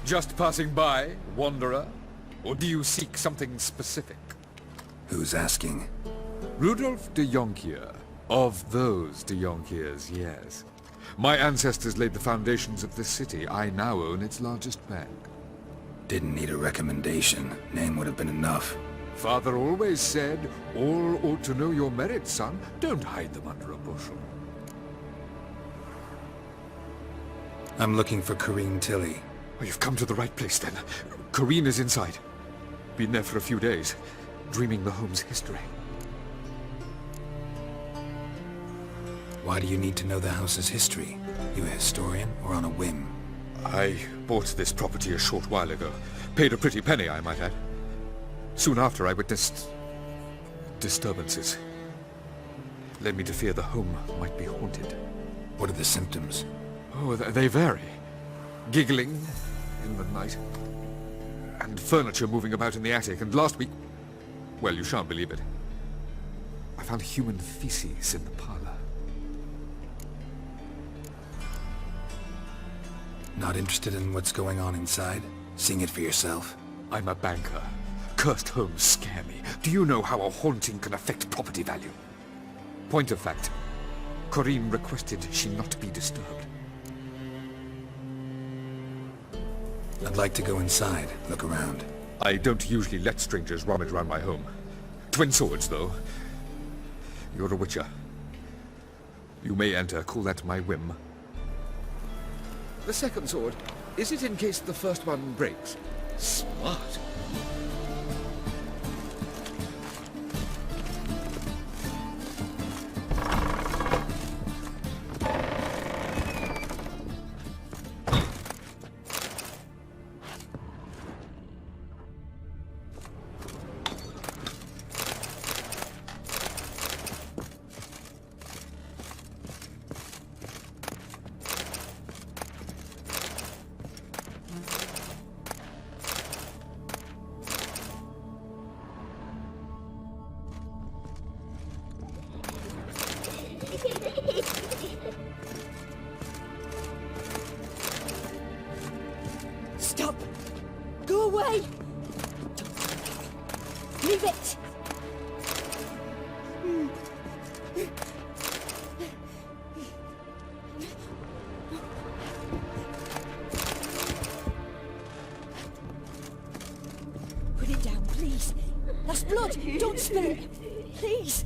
Just passing by, wanderer? Or do you seek something specific? Who's asking? Rudolf de Jonkier. Of those de Jonkiers, yes. My ancestors laid the foundations of this city. I now own its largest bank. Didn't need a recommendation. Name would have been enough. Father always said, all ought to know your merits, son. Don't hide them under a bushel. I'm looking for Corrine Tilly. Oh, you've come to the right place, then. Corrine is inside. Been there for a few days, dreaming the home's history. Why do you need to know the house's history? You a historian, or on a whim? I bought this property a short while ago. Paid a pretty penny, I might add. Soon after, I witnessed disturbances. Led me to fear the home might be haunted. What are the symptoms? Oh, they vary. Giggling in the night. And furniture moving about in the attic. And last week... well, you shan't believe it. I found human feces in the parlor. Not interested in what's going on inside? Seeing it for yourself? I'm a banker. Cursed homes scare me. Do you know how a haunting can affect property value? Point of fact, Corrine requested she not be disturbed. I'd like to go inside, look around. I don't usually let strangers rummage around my home. Twin swords, though. You're a witcher. You may enter, call that my whim. The second sword, is it in case the first one breaks? Smart. Stop! Go away! Leave it! Put it down, please. That's blood! Don't spill it! Please!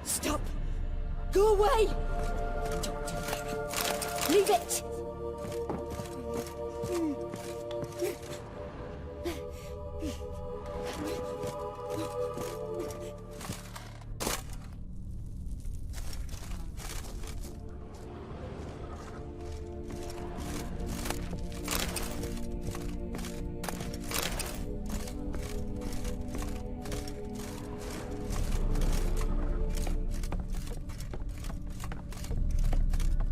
Stop! Go away! Don't do that. Leave it!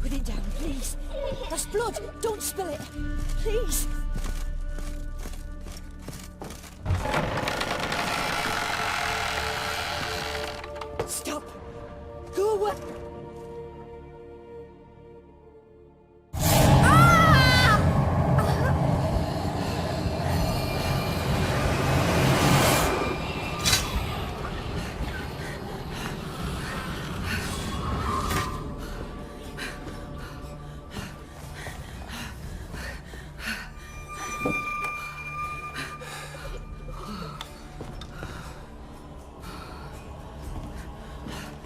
Put it down, please. That's blood. Don't spill it. Please. Stop. Go away.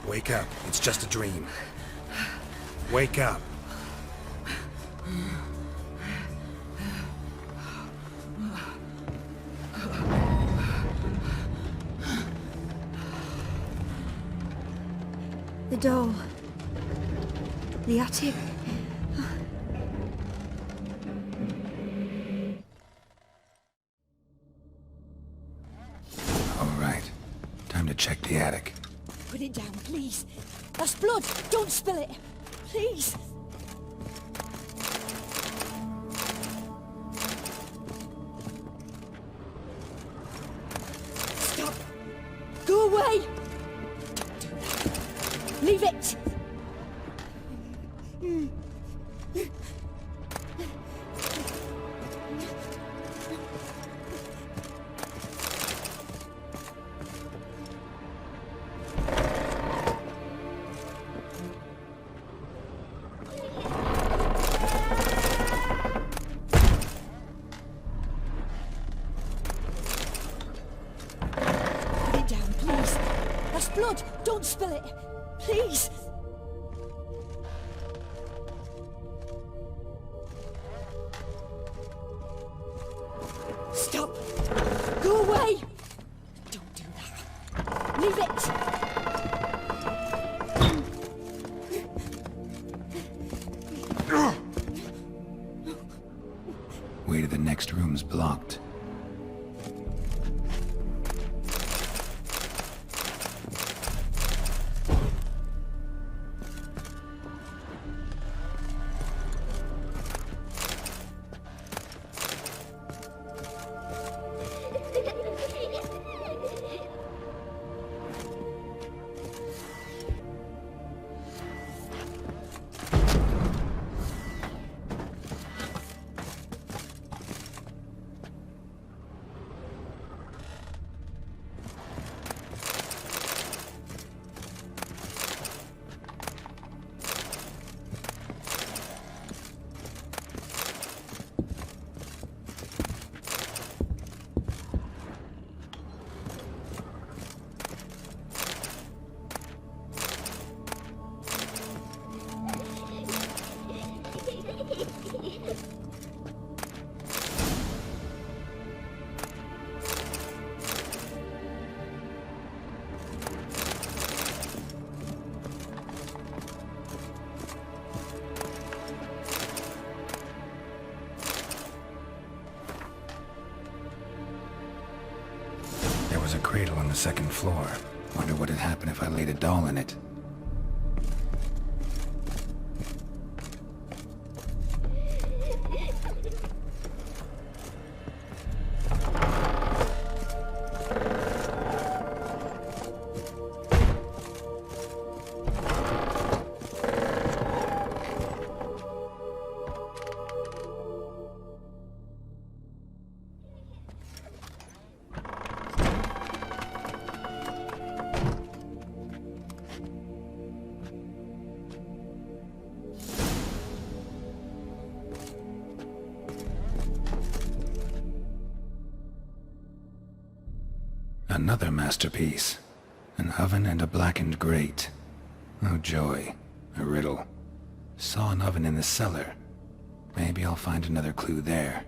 Wake up. It's just a dream. Wake up. The door. The attic. All right. Time to check the attic. Put it down, please. That's blood. Don't spill it. Please. Stop. Go away. Don't do that. Leave it. please. That's blood. Don't spill it. Please. Stop. Go away. Don't do that. Leave it. Way to the next room's blocked. There was a cradle on the second floor. Wonder what would happen if I laid a doll in it. Another masterpiece. An oven and a blackened grate. Oh joy. A riddle. Saw an oven in the cellar. Maybe I'll find another clue there.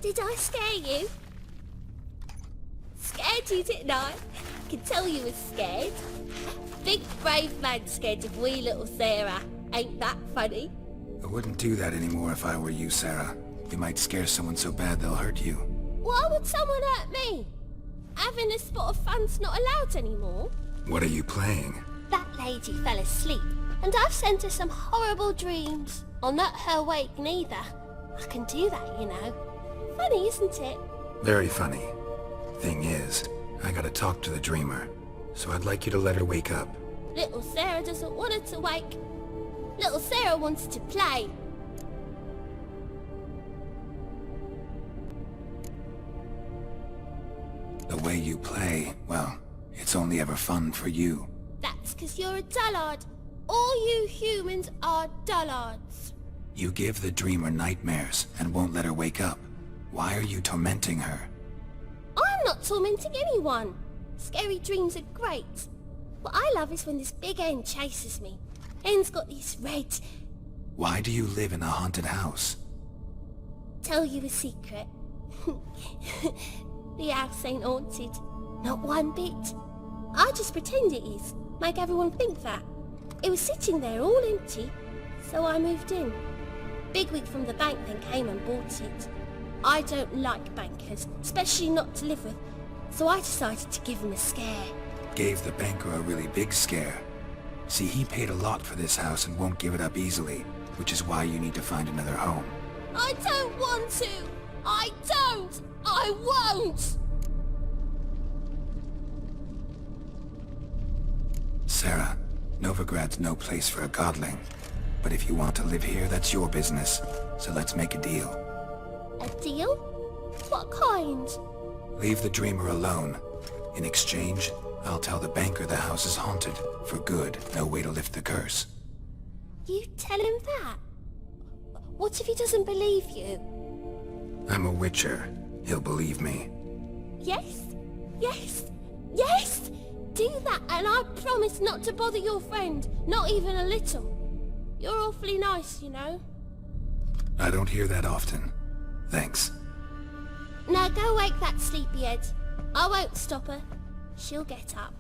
Did I scare you? Scared you, didn't I? I can tell you was scared. Big brave man scared of wee little Sarah. Ain't that funny? I wouldn't do that anymore if I were you, Sarah. You might scare someone so bad they'll hurt you. Why would someone hurt me? Having a spot of fun's not allowed anymore. What are you playing? That lady fell asleep, and I've sent her some horrible dreams. I'll not her wake neither. I can do that, you know. Funny, isn't it? Very funny. Thing is, I gotta talk to the dreamer, so I'd like you to let her wake up. Little Sarah doesn't want her to wake. Little Sarah wants to play. The way you play, well, it's only ever fun for you. That's 'cause you're a dullard. All you humans are dullards. You give the dreamer nightmares and won't let her wake up. Why are you tormenting her? I'm not tormenting anyone. Scary dreams are great. What I love is when this big hen chases me. Hen's got these red... Why do you live in a haunted house? Tell you a secret. The house ain't haunted. Not one bit. I just pretend it is. Make everyone think that. It was sitting there all empty, so I moved in. bigwig from the bank then came and bought it. I don't like bankers, especially not to live with, so I decided to give him a scare. Gave the banker a really big scare. See, he paid a lot for this house and won't give it up easily, which is why you need to find another home. I don't want to! I don't! I won't! Sarah, Novigrad's no place for a godling. But if you want to live here, that's your business. So let's make a deal. A deal? What kind? Leave the dreamer alone. In exchange, I'll tell the banker the house is haunted. For good, no way to lift the curse. You tell him that? What if he doesn't believe you? I'm a witcher. He'll believe me. Yes? Yes? Yes! Do that and I promise not to bother your friend. Not even a little. You're awfully nice, you know. I don't hear that often. Thanks. Now go wake that sleepyhead. I won't stop her. She'll get up.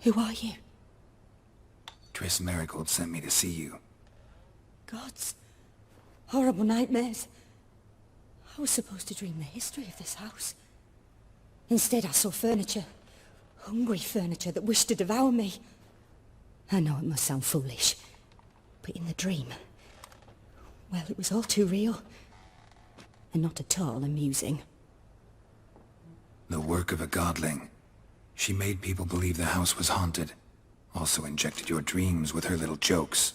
Who are you? Triss Marigold sent me to see you. Gods. Horrible nightmares. I was supposed to dream the history of this house. Instead I saw furniture. Hungry furniture that wished to devour me. I know it must sound foolish, but in the dream, well, it was all too real. And not at all amusing. The work of a godling. She made people believe the house was haunted. Also injected your dreams with her little jokes.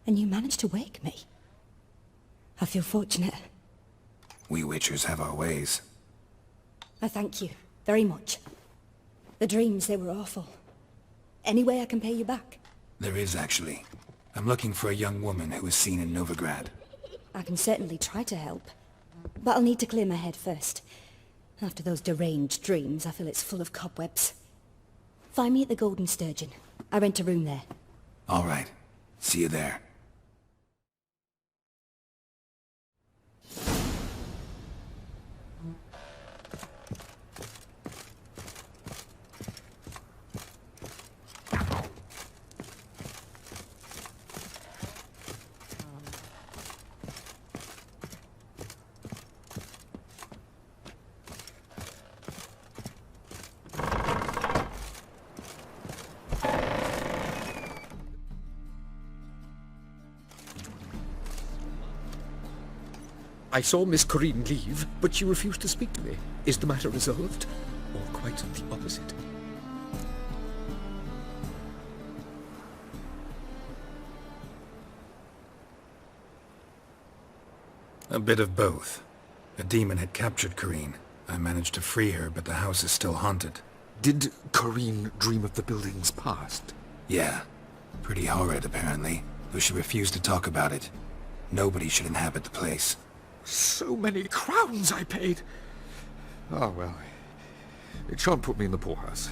And you managed to wake me. I feel fortunate. We witchers have our ways. I thank you very much. The dreams, they were awful. Any way I can pay you back? There is, actually. I'm looking for a young woman who was seen in Novigrad. I can certainly try to help. But I'll need to clear my head first. After those deranged dreams, I feel it's full of cobwebs. Find me at the Golden Sturgeon. I rent a room there. All right. See you there. I saw Miss Corinne leave, but she refused to speak to me. Is the matter resolved? Or quite the opposite? A bit of both. A demon had captured Corinne. I managed to free her, but the house is still haunted. Did Corinne dream of the building's past? Yeah. Pretty horrid, apparently, though she refused to talk about it. Nobody should inhabit the place. So many crowns I paid! Oh, well. It shan't put me in the poorhouse.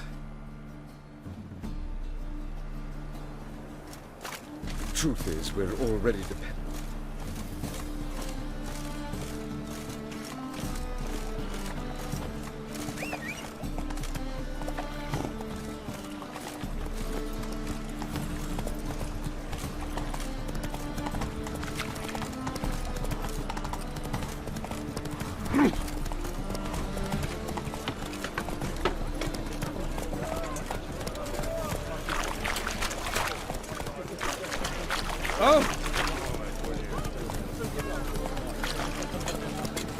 Truth is, we're already dependent.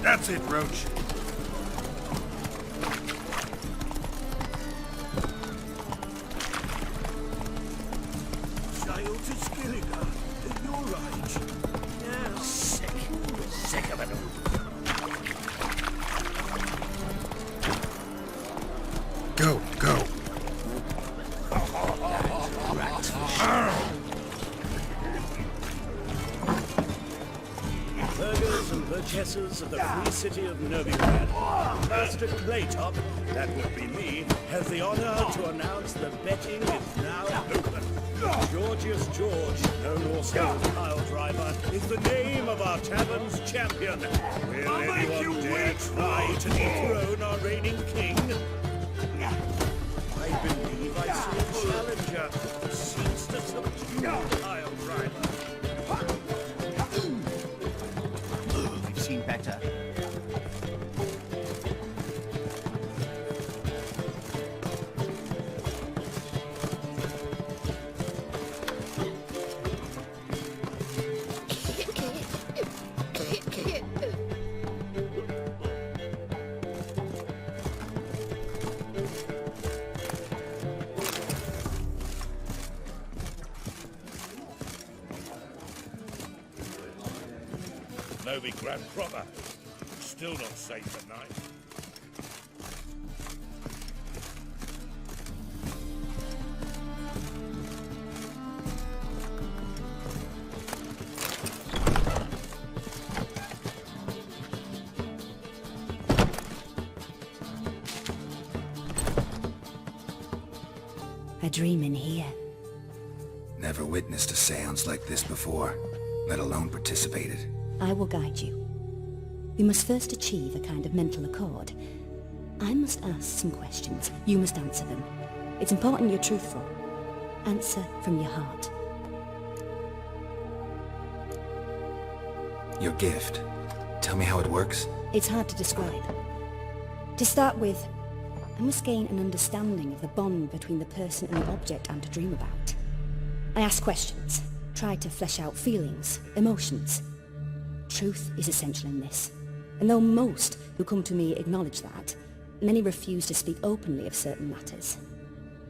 That's it, Roach. Child to Skilliga, at your age. Yeah, sick of it all. Go, go. Burghers and burgesses of the free city of Novigrad, Master Claytop, that would be me, has the honor to announce the betting is now open. Georgius George, known also as Pile Driver, is the name of our tavern's champion. Will anyone dare try to dethrone our reigning king? I believe I see a challenger who seeks to subdue Pile Driver. We've seen better. Novigrad proper. Still not safe at night. A dream in here. Never witnessed a seance like this before, let alone participated. I will guide you. We must first achieve a kind of mental accord. I must ask some questions. You must answer them. It's important you're truthful. Answer from your heart. Your gift. Tell me how it works. It's hard to describe. To start with, I must gain an understanding of the bond between the person and the object I'm to dream about. I ask questions, try to flesh out feelings, emotions. Truth is essential in this, and though most who come to me acknowledge that, many refuse to speak openly of certain matters.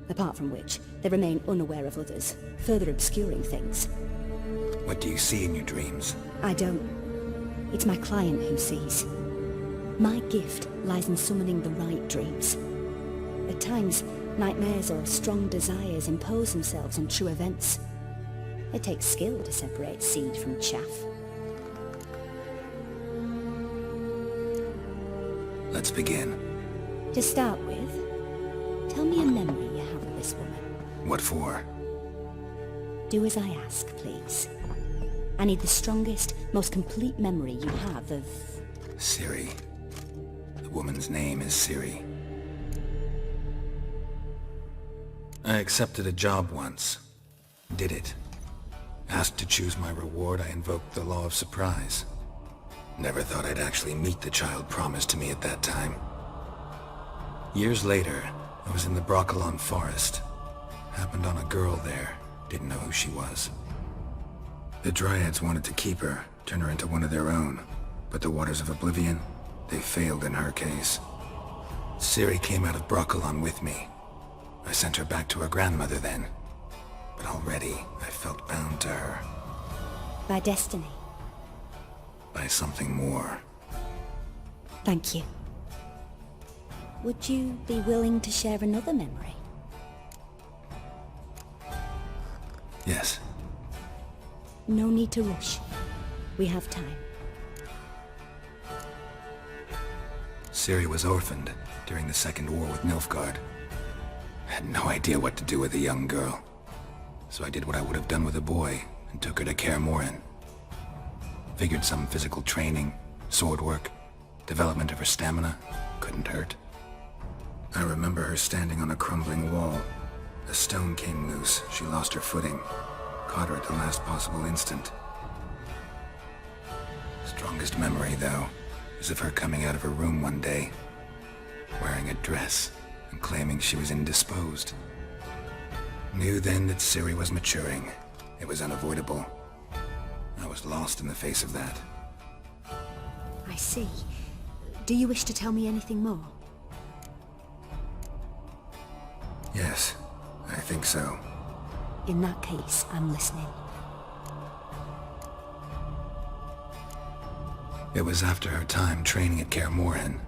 Apart from which, they remain unaware of others, further obscuring things. What do you see in your dreams? I don't. It's my client who sees. My gift lies in summoning the right dreams. At times, nightmares or strong desires impose themselves on true events. It takes skill to separate seed from chaff. Let's begin. To start with, tell me a memory you have of this woman. What for? Do as I ask, please. I need the strongest, most complete memory you have of... Ciri. The woman's name is Ciri. I accepted a job once. Did it. Asked to choose my reward, I invoked the law of surprise. Never thought I'd actually meet the child promised to me at that time. Years later, I was in the Broccolon forest. Happened on a girl there. Didn't know who she was. The Dryads wanted to keep her, turn her into one of their own. But the Waters of Oblivion, they failed in her case. Ciri came out of Broccolon with me. I sent her back to her grandmother then. But already, I felt bound to her. By destiny. By something more. Thank you. Would you be willing to share another memory? Yes. No need to rush. We have time. Ciri was orphaned during the Second War with Nilfgaard. Had no idea what to do with a young girl. So I did what I would have done with a boy and took her to Kaer Morhen. Figured some physical training, sword work, development of her stamina couldn't hurt. I remember her standing on a crumbling wall. A stone came loose, she lost her footing. Caught her at the last possible instant. Strongest memory, though, is of her coming out of her room one day, wearing a dress and claiming she was indisposed. Knew then that Ciri was maturing. It was unavoidable. I was lost in the face of that. I see. Do you wish to tell me anything more? Yes, I think so. In that case, I'm listening. It was after her time training at Kaer Morhen.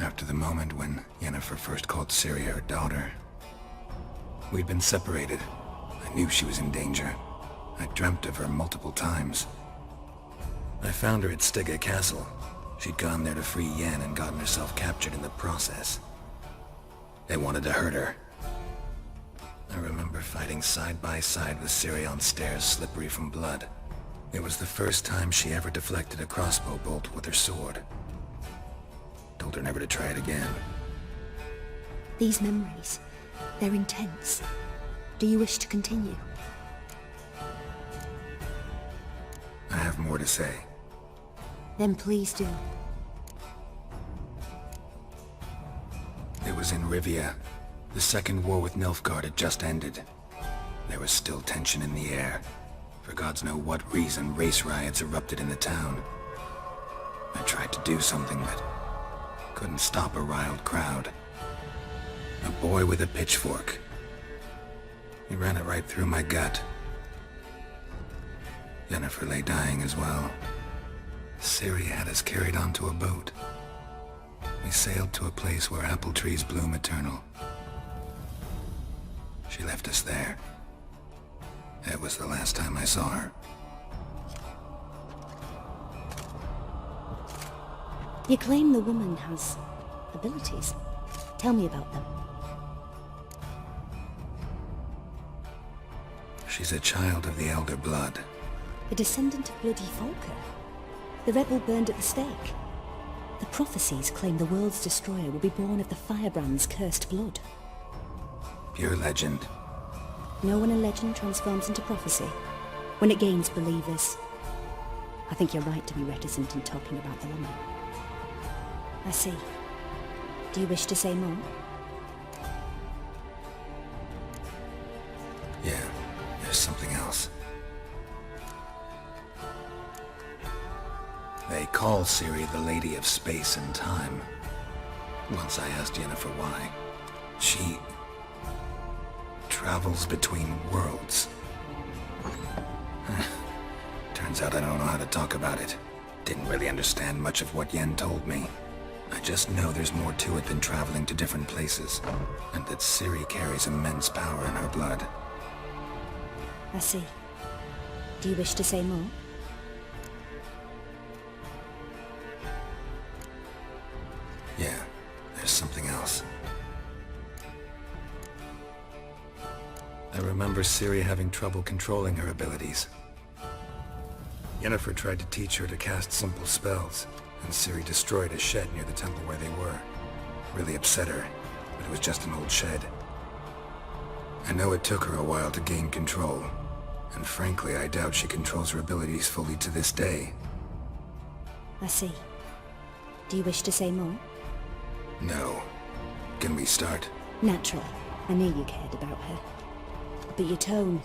After the moment when Yennefer first called Ciri her daughter. We'd been separated. I knew she was in danger. I dreamt of her multiple times. I found her at Stygga Castle. She'd gone there to free Yen and gotten herself captured in the process. They wanted to hurt her. I remember fighting side by side with Ciri on stairs slippery from blood. It was the first time she ever deflected a crossbow bolt with her sword. Told her never to try it again. These memories, they're intense. Do you wish to continue? I have more to say. Then please do. It was in Rivia. The second war with Nilfgaard had just ended. There was still tension in the air. For gods know what reason, race riots erupted in the town. I tried to do something, but couldn't stop a riled crowd. A boy with a pitchfork. He ran it right through my gut. Yennefer lay dying as well. Ciri had us carried onto a boat. We sailed to a place where apple trees bloom eternal. She left us there. That was the last time I saw her. You claim the woman has abilities. Tell me about them. She's a child of the Elder Blood. A descendant of bloody Falker. The rebel burned at the stake. The prophecies claim the world's destroyer will be born of the Firebrand's cursed blood. Pure legend. Know when a legend transforms into prophecy? When it gains believers. I think you're right to be reticent in talking about the woman. I see. Do you wish to say more? Yeah, there's something else. They call Ciri the Lady of Space and Time. Once I asked Yennefer why. She travels between worlds. Turns out I don't know how to talk about it. Didn't really understand much of what Yen told me. I just know there's more to it than traveling to different places, and that Ciri carries immense power in her blood. I see. Do you wish to say more? Yeah, there's something else. I remember Ciri having trouble controlling her abilities. Yennefer tried to teach her to cast simple spells, and Ciri destroyed a shed near the temple where they were. Really upset her, but it was just an old shed. I know it took her a while to gain control, and frankly I doubt she controls her abilities fully to this day. I see. Do you wish to say more? No. Can we start? Naturally. I knew you cared about her. But your tone,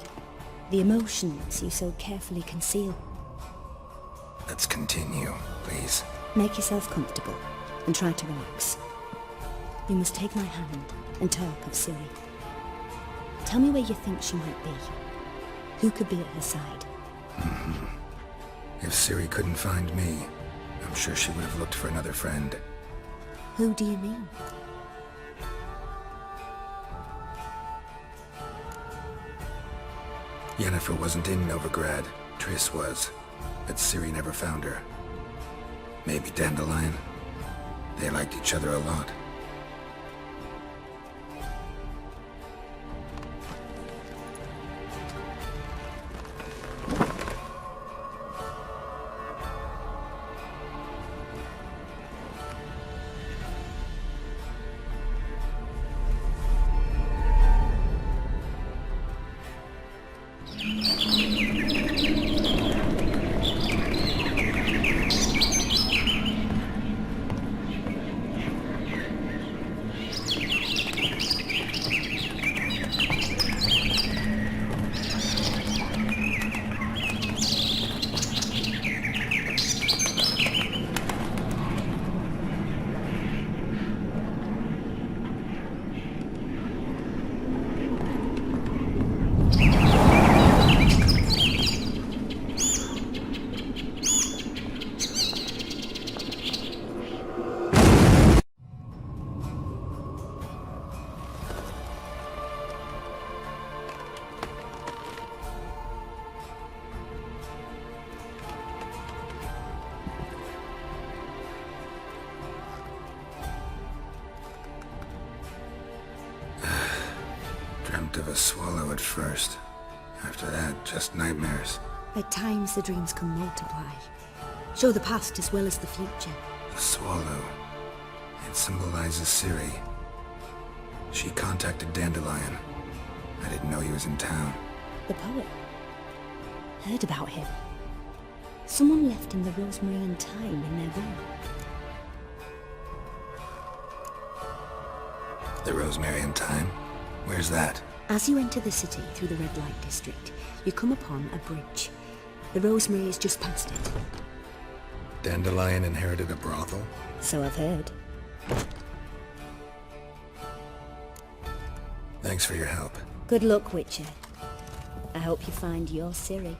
the emotions you so carefully conceal. Let's continue, please. Make yourself comfortable and try to relax. You must take my hand and talk of Ciri. Tell me where you think she might be. Who could be at her side? If Ciri couldn't find me, I'm sure she would have looked for another friend. Who do you mean? Yennefer wasn't in Novigrad. Triss was. But Ciri never found her. Maybe Dandelion. They liked each other a lot. Dreamt of a swallow at first. After that, just nightmares. At times the dreams can multiply. Show the past as well as the future. The swallow. It symbolizes Ciri. She contacted Dandelion. I didn't know he was in town. The poet. Heard about him. Someone left him the rosemary and thyme in their will. The rosemary and thyme? Where's that? As you enter the city through the red light district, you come upon a bridge. The rosemary is just past it. Dandelion inherited a brothel? So I've heard. Thanks for your help. Good luck, Witcher. I hope you find your Ciri.